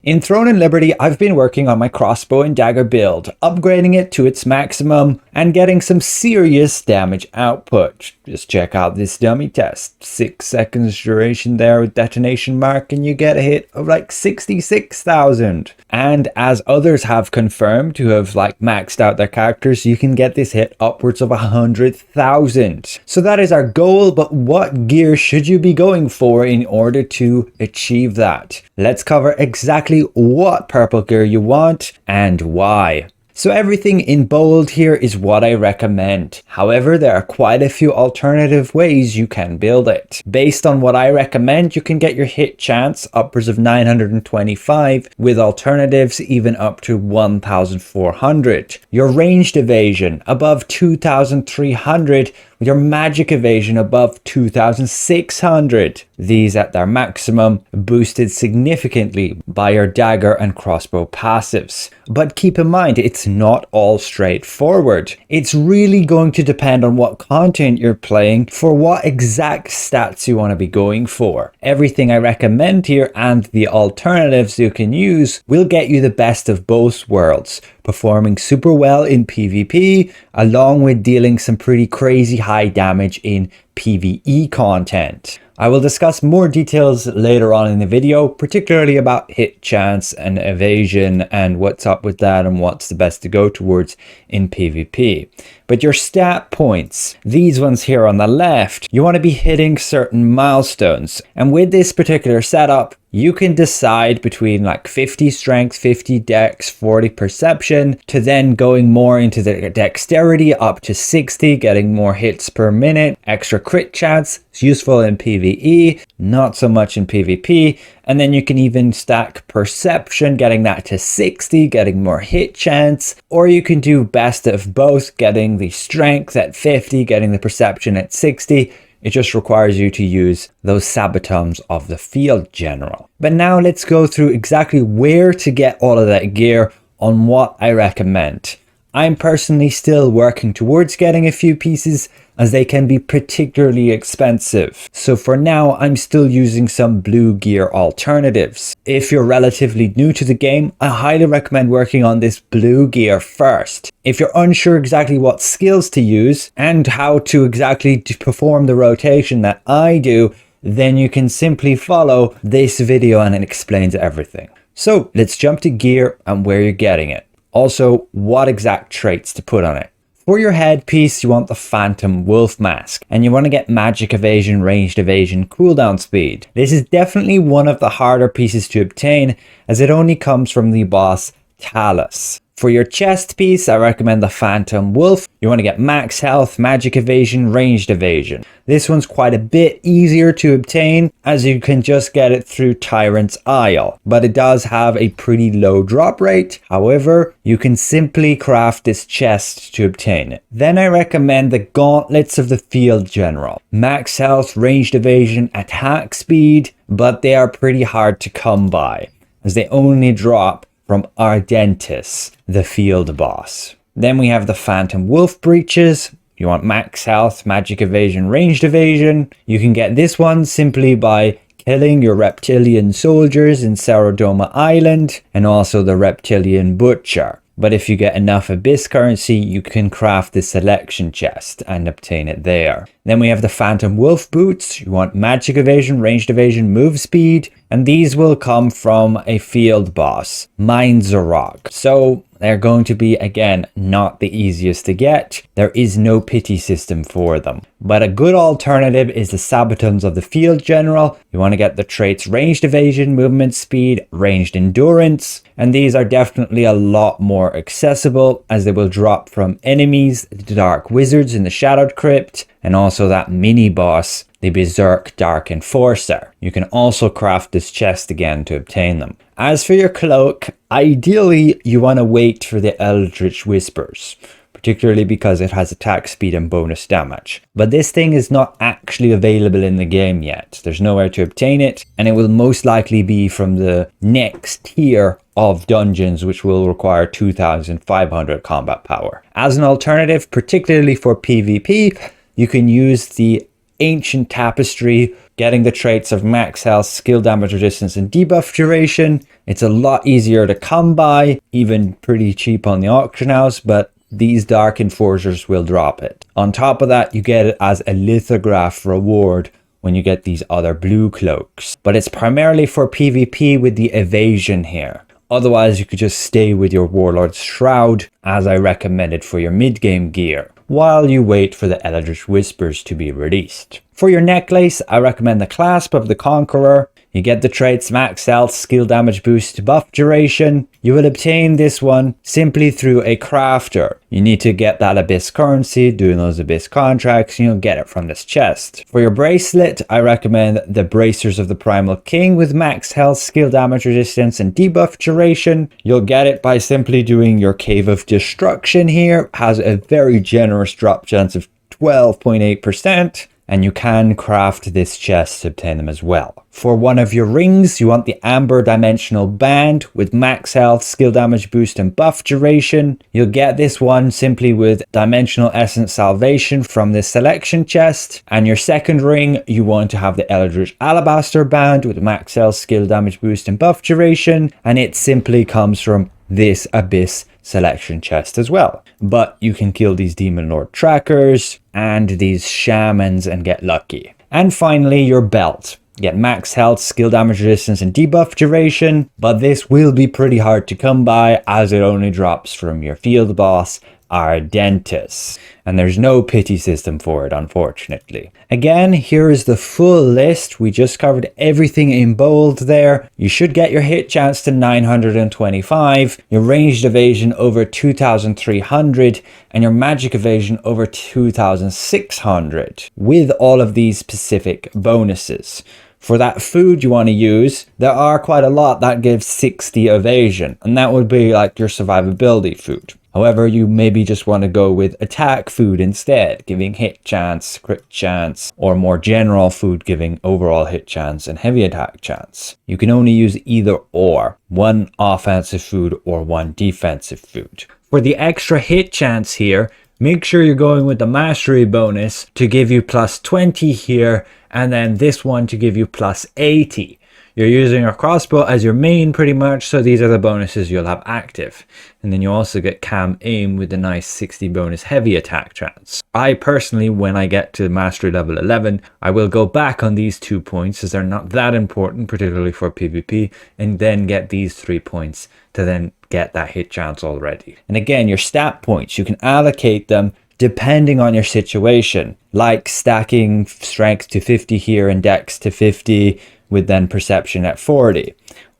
In Throne and Liberty, I've been working on my Crossbow and Dagger build, upgrading it to its maximum and getting some serious damage output. Just check out this dummy test. 6 seconds duration there with detonation mark and you get a hit of like 66,000. And as others have confirmed who have maxed out their characters, you can get this hit upwards of 100,000. So that is our goal, but what gear should you be going for in order to achieve that? Let's cover exactly what purple gear you want and why. So everything in bold here is what I recommend. However, there are quite a few alternative ways you can build it. Based on what I recommend, you can get your hit chance upwards of 925, with alternatives even up to 1,400. Your ranged evasion above 2,300, with your magic evasion above 2,600. These at their maximum, boosted significantly by your dagger and crossbow passives. But keep in mind, it's not all straightforward. It's really going to depend on what content you're playing for what exact stats you want to be going for. Everything I recommend here and the alternatives you can use will get you the best of both worlds, performing super well in PvP, along with dealing some pretty crazy high damage in PvE content. I will discuss more details later on in the video, particularly about hit chance and evasion and what's up with that and what's the best to go towards in PvP. But your stat points, these ones here on the left, you want to be hitting certain milestones. And with this particular setup, you can decide between 50 strength, 50 dex, 40 perception, to then going more into the dexterity up to 60, getting more hits per minute, extra crit chance. It's useful in PvE, not so much in PvP. And then you can even stack perception, getting that to 60, getting more hit chance. Or you can do best of both, getting the strength at 50, getting the perception at 60. It just requires you to use those sabatons of the field general. But now let's go through exactly where to get all of that gear on what I recommend. I'm personally still working towards getting a few pieces, as they can be particularly expensive. So for now, I'm still using some blue gear alternatives. If you're relatively new to the game, I highly recommend working on this blue gear first. If you're unsure exactly what skills to use and how to exactly perform the rotation that I do, then you can simply follow this video and it explains everything. So let's jump to gear and where you're getting it. Also, what exact traits to put on it. For your headpiece, you want the Phantom Wolf Mask, and you want to get magic evasion, ranged evasion, cooldown speed. This is definitely one of the harder pieces to obtain, as it only comes from the boss Talus. For your chest piece, I recommend the Phantom Wolf. You want to get max health, magic evasion, ranged evasion. This one's quite a bit easier to obtain, as you can just get it through Tyrant's Isle, but it does have a pretty low drop rate. However, you can simply craft this chest to obtain it. Then I recommend the Gauntlets of the Field General. Max health, ranged evasion, attack speed, but they are pretty hard to come by, as they only drop from Ardentis, the field boss. Then we have the Phantom Wolf Breeches. You want max health, magic evasion, ranged evasion. You can get this one simply by killing your reptilian soldiers in Cerodoma Island and also the reptilian butcher. But if you get enough abyss currency, you can craft the selection chest and obtain it there. Then we have the Phantom Wolf Boots. You want magic evasion, ranged evasion, move speed, and these will come from a field boss, Mindzorok. So they're going to be, again, not the easiest to get. There is no pity system for them. But a good alternative is the Sabatons of the Field General. You want to get the traits ranged evasion, movement speed, ranged endurance. And these are definitely a lot more accessible, as they will drop from enemies, the Dark Wizards in the Shadowed Crypt, and also that mini boss, the Berserk Dark Enforcer. You can also craft this chest again to obtain them. As for your cloak, ideally you want to wait for the Eldritch Whispers, particularly because it has attack speed and bonus damage. But this thing is not actually available in the game yet. There's nowhere to obtain it, and it will most likely be from the next tier of dungeons, which will require 2,500 combat power. As an alternative, particularly for PvP, you can use the Ancient Tapestry, getting the traits of max health, skill damage resistance, and debuff duration. It's a lot easier to come by, even pretty cheap on the auction house, but these Dark Enforcers will drop it. On top of that, you get it as a lithograph reward when you get these other blue cloaks. But it's primarily for PvP with the evasion here. Otherwise, you could just stay with your Warlord's Shroud, as I recommended for your mid-game gear, while you wait for the Eldritch Whispers to be released. For your necklace, I recommend the Clasp of the Conqueror. You get the traits max health, skill damage boost, buff duration. You will obtain this one simply through a crafter. You need to get that Abyss currency, doing those Abyss contracts, and you'll get it from this chest. For your bracelet, I recommend the Bracers of the Primal King with max health, skill damage resistance, and debuff duration. You'll get it by simply doing your Cave of Destruction here. Has a very generous drop chance of 12.8%. And you can craft this chest to obtain them as well. For one of your rings, you want the Amber Dimensional Band with max health, skill damage boost, and buff duration. You'll get this one simply with Dimensional Essence Salvation from this selection chest. And your second ring, you want to have the Eldritch Alabaster Band with max health, skill damage boost, and buff duration. And it simply comes from this Abyss selection chest as well. But you can kill these Demon Lord trackers and these shamans and get lucky. And finally, your belt. Get max health, skill damage resistance, and debuff duration, but this will be pretty hard to come by as it only drops from your field boss, Ardentis. And there's no pity system for it, unfortunately. Again, here is the full list. We just covered everything in bold there. You should get your hit chance to 925, your ranged evasion over 2300, and your magic evasion over 2600, with all of these specific bonuses. For that food you want to use, there are quite a lot that gives 60 evasion, and that would be like your survivability food. However, you maybe just want to go with attack food instead, giving hit chance, crit chance, or more general food giving overall hit chance and heavy attack chance. You can only use either or, one offensive food or one defensive food. For the extra hit chance here, make sure you're going with the mastery bonus to give you plus 20 here, and then this one to give you plus 80. You're using your crossbow as your main pretty much, so these are the bonuses you'll have active. And then you also get cam aim with the nice 60 bonus heavy attack chance. I personally, when I get to mastery level 11, I will go back on these 2 points as they're not that important, particularly for PvP, and then get these 3 points to then get that hit chance already. And again, your stat points, you can allocate them depending on your situation, like stacking strength to 50 here and dex to 50, with then perception at 40.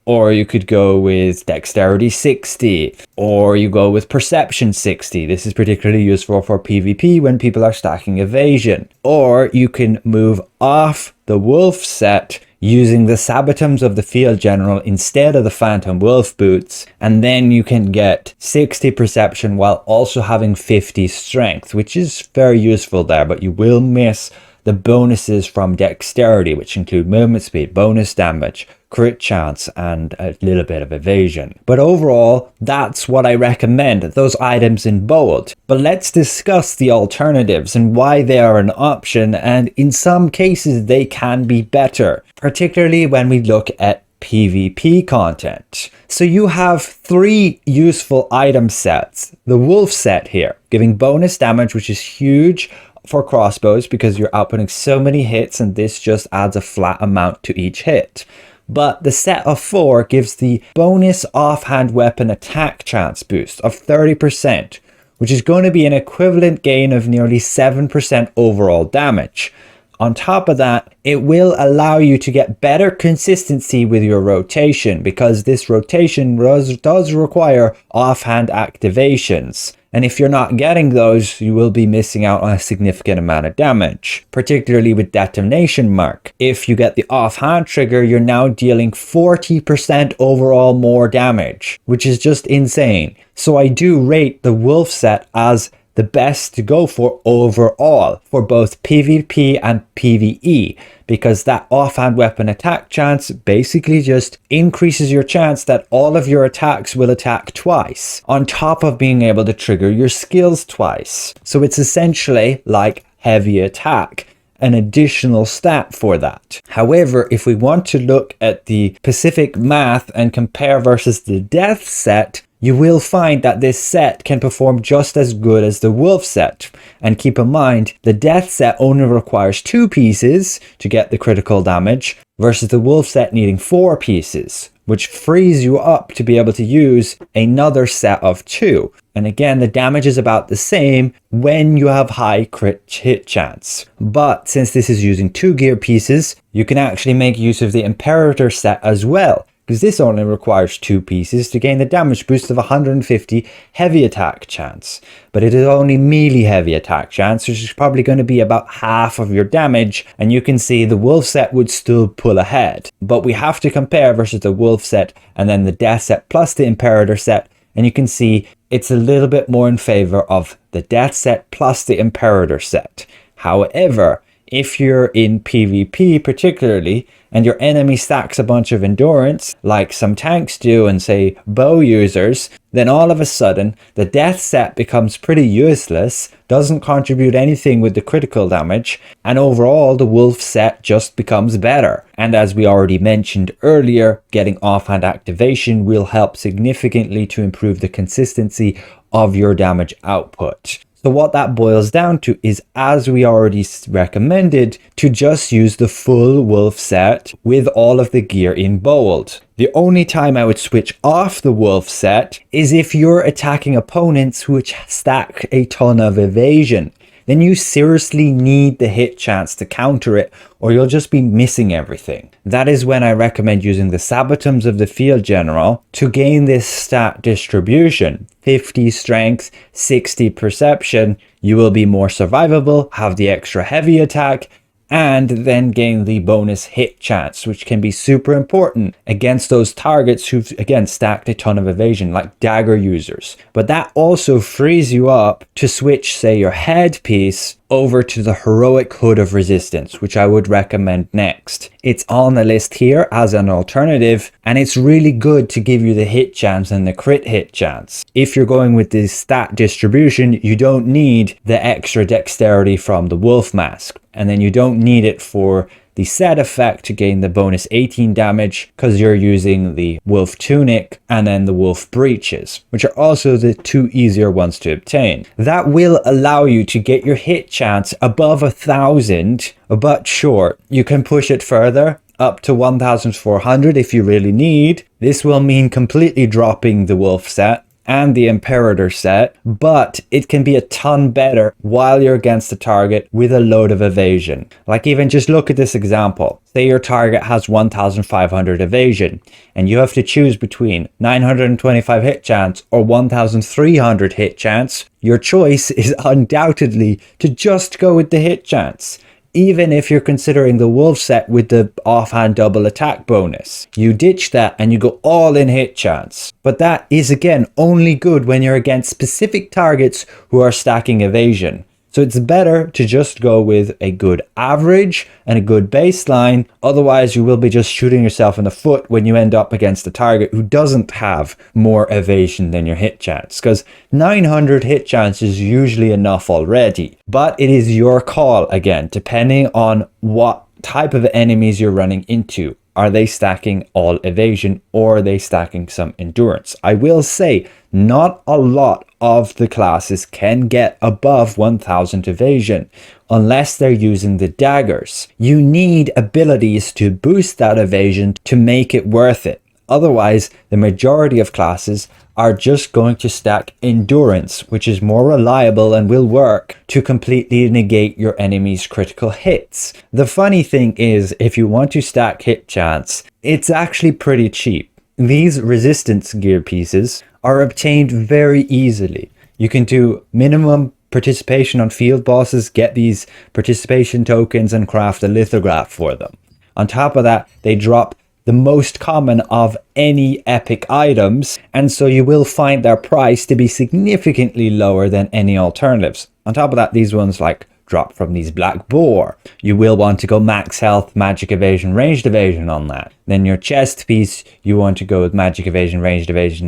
Or you could go with dexterity 60, or you go with perception 60. This is particularly useful for PvP when people are stacking evasion. Or you can move off the wolf set using the Sabbatums of the Field General instead of the Phantom Wolf Boots, and then you can get 60 perception while also having 50 strength, which is very useful there, but you will miss the bonuses from dexterity, which include movement speed, bonus damage, crit chance, and a little bit of evasion. But overall, that's what I recommend, those items in bold. But let's discuss the alternatives and why they are an option, and in some cases they can be better, particularly when we look at PvP content. So you have 3 useful item sets. The wolf set here, giving bonus damage, which is huge for crossbows because you're outputting so many hits, and this just adds a flat amount to each hit. But the set of 4 gives the bonus offhand weapon attack chance boost of 30%, which is going to be an equivalent gain of nearly 7% overall damage. On top of that, it will allow you to get better consistency with your rotation, because this rotation does require offhand activations. And if you're not getting those, you will be missing out on a significant amount of damage, particularly with Detonation Mark. If you get the offhand trigger, you're now dealing 40% overall more damage, which is just insane. So I do rate the wolf set as the best to go for overall for both PvP and PvE, because that offhand weapon attack chance basically just increases your chance that all of your attacks will attack twice, on top of being able to trigger your skills twice. So it's essentially like heavy attack. an additional stat for that. However, if we want to look at the specific math and compare versus the death set, you will find that this set can perform just as good as the wolf set. And keep in mind, the death set only requires 2 pieces to get the critical damage, versus the wolf set needing 4 pieces, which frees you up to be able to use another set of 2. And again, the damage is about the same when you have high crit hit chance. But since this is using 2 gear pieces, you can actually make use of the Imperator set as well, because this only requires 2 pieces to gain the damage boost of 150 heavy attack chance. But it is only melee heavy attack chance, which is probably going to be about half of your damage, and you can see the wolf set would still pull ahead. But we have to compare versus the wolf set and then the death set plus the Imperator set, and you can see it's a little bit more in favor of the death set plus the Imperator set. However, if you're in PvP particularly, and your enemy stacks a bunch of endurance, like some tanks do and say bow users, then all of a sudden the death set becomes pretty useless, doesn't contribute anything with the critical damage, and overall the wolf set just becomes better. And as we already mentioned earlier, getting offhand activation will help significantly to improve the consistency of your damage output. So what that boils down to is, as we already recommended, to just use the full wolf set with all of the gear in bold. The only time I would switch off the wolf set is if you're attacking opponents which stack a ton of evasion. Then you seriously need the hit chance to counter it, or you'll just be missing everything. That is when I recommend using the Sabotums of the Field General to gain this stat distribution. 50 strength, 60 perception, you will be more survivable, have the extra heavy attack, and then gain the bonus hit chance, which can be super important against those targets who've, again, stacked a ton of evasion, like dagger users. But that also frees you up to switch, say, your headpiece over to the Heroic Hood of Resistance, which I would recommend next. It's on the list here as an alternative, and it's really good to give you the hit chance and the crit hit chance. If you're going with this stat distribution, you don't need the extra dexterity from the wolf mask, and then you don't need it for the set effect to gain the bonus 18 damage, because you're using the wolf tunic and then the wolf breeches, which are also the 2 easier ones to obtain. That will allow you to get your hit chance above 1,000, but sure, you can push it further up to 1,400 if you really need. This will mean completely dropping the wolf set and the Imperator set, but it can be a ton better while you're against the target with a load of evasion. Like, even just look at this example. Say your target has 1,500 evasion, and you have to choose between 925 hit chance or 1,300 hit chance. Your choice is undoubtedly to just go with the hit chance. Even if you're considering the wolf set with the offhand double attack bonus. You ditch that and you go all in hit chance. But that is, again, only good when you're against specific targets who are stacking evasion. So it's better to just go with a good average and a good baseline. Otherwise, you will be just shooting yourself in the foot when you end up against a target who doesn't have more evasion than your hit chance. Because 900 hit chance is usually enough already. But it is your call, again, depending on what type of enemies you're running into. Are they stacking all evasion, or are they stacking some endurance? I will say, not a lot of the classes can get above 1,000 evasion unless they're using the daggers. You need abilities to boost that evasion to make it worth it. Otherwise, the majority of classes are just going to stack endurance, which is more reliable and will work to completely negate your enemy's critical hits. The funny thing is, if you want to stack hit chance, it's actually pretty cheap. These resistance gear pieces are obtained very easily. You can do minimum participation on field bosses, get these participation tokens, and craft a lithograph for them. On top of that, they drop the most common of any epic items, and so you will find their price to be significantly lower than any alternatives. On top of that, these ones like drop from these black boar. You will want to go max health, magic evasion, ranged evasion on that. Then your chest piece, you want to go with magic evasion,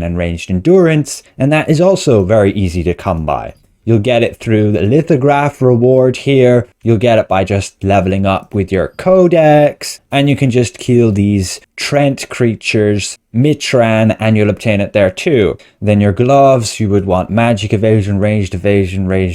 and ranged endurance, and that is also very easy to come by. You'll get it through the lithograph reward here. You'll get it by just leveling up with your codex, and you can just kill these Trent creatures, Mitran, and you'll obtain it there too. Then your gloves, you would want magic evasion, ranged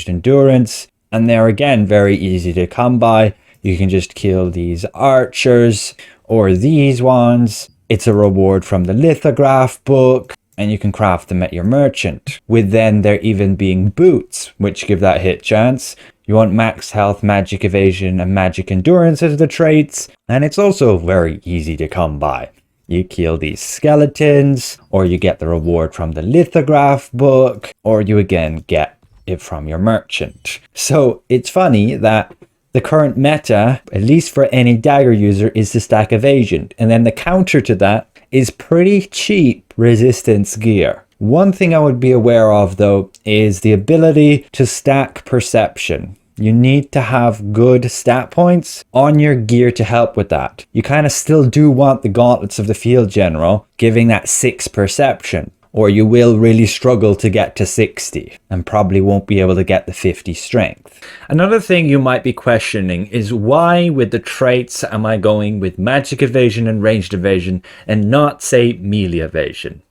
endurance, and they're again very easy to come by. You can just kill these archers or these ones. It's a reward from the lithograph book, and you can craft them at your merchant. With then there even being boots, which give that hit chance. You want max health, magic evasion, and magic endurance as the traits, and it's also very easy to come by. You kill these skeletons, or you get the reward from the lithograph book, or you again get it from your merchant. So it's funny that the current meta, at least for any dagger user, is to stack evasion, and then the counter to that is pretty cheap resistance gear. One thing I would be aware of though is the ability to stack perception. You need to have good stat points on your gear to help with that. You kind of still do want the gauntlets of the field general giving that 6 perception, or you will really struggle to get to 60 and probably won't be able to get the 50 strength. Another thing you might be questioning is why with the traits am I going with magic evasion and ranged evasion and not say melee evasion?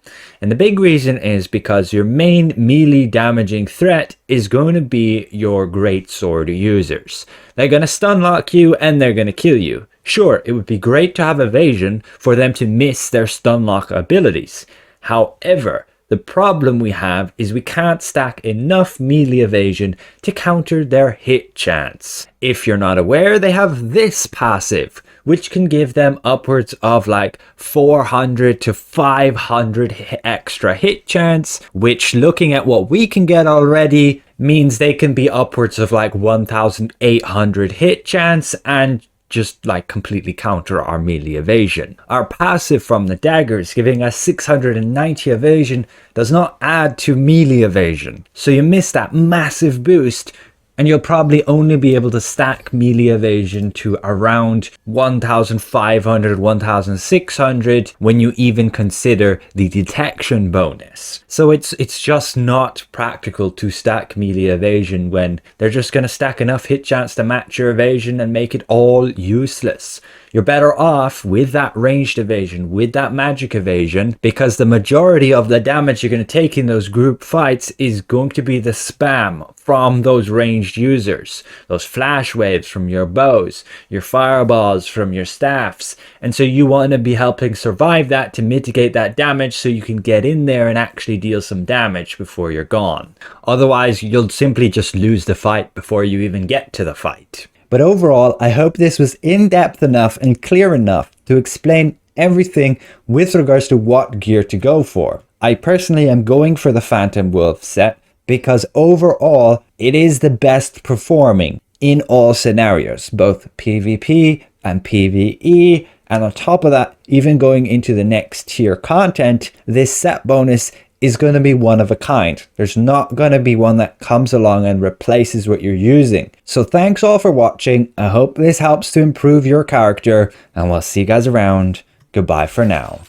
And the big reason is because your main melee damaging threat is going to be your greatsword users. They're going to stun lock you and they're going to kill you. Sure, it would be great to have evasion for them to miss their stun lock abilities. However, the problem we have is we can't stack enough melee evasion to counter their hit chance. If you're not aware, they have this passive, which can give them upwards of like 400 to 500 extra hit chance, which looking at what we can get already means they can be upwards of like 1800 hit chance and just like completely counter our melee evasion. Our passive from the daggers giving us 690 evasion does not add to melee evasion. So you miss that massive boost and you'll probably only be able to stack melee evasion to around 1500, 1600 when you even consider the detection bonus. So it's just not practical to stack melee evasion when they're just going to stack enough hit chance to match your evasion and make it all useless. You're better off with that ranged evasion, with that magic evasion, because the majority of the damage you're going to take in those group fights is going to be the spam from those ranged users. Those flash waves from your bows, your fireballs from your staffs. And so you want to be helping survive that to mitigate that damage so you can get in there and actually deal some damage before you're gone. Otherwise, you'll simply just lose the fight before you even get to the fight. But overall, I hope this was in-depth enough and clear enough to explain everything with regards to what gear to go for. I personally am going for the Phantom Wolf set because overall, it is the best performing in all scenarios, both PvP and PvE. And on top of that, even going into the next tier content, this set bonus is going to be one of a kind. There's not going to be one that comes along and replaces what you're using. So thanks all for watching. I hope this helps to improve your character, and we'll see you guys around. Goodbye for now.